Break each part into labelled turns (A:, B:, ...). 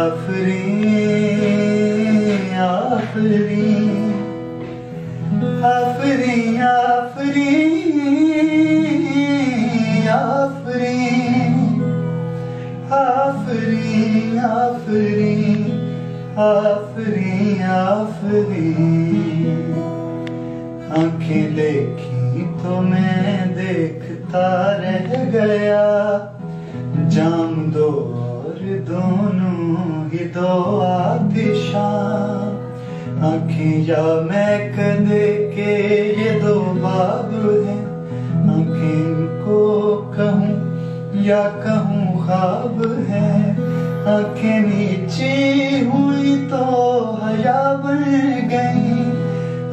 A: आफरीन आफरीन आफरीन आफरीन आफरीन आफरीन आफरीन आफरीन। आंखें देखी तो मैं देखता रह गया, जाम दो और दोनों ही दो आतिशां। आंखें या महक दे के ये दो बाब है, आंखें को कहूँ या कहूँ ख्वाब है। आंखें नीची हुई तो हया बन गई,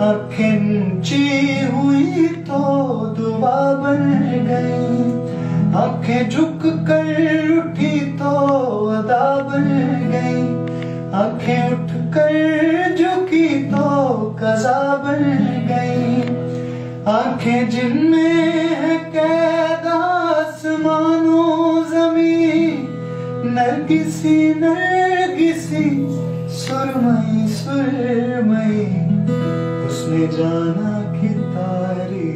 A: आंखें ऊंची हुई तो दुआ बन गई। आंखें झुक कर उठी तो अदा बन गई, आंखें उठ कर झुकी तो कज़ा बन गई। आंखें जिनमें है कैद आसमानो ज़मीन, नरगिसी नरगिसी सुरमई सुरमई, उसने जाना कि तारी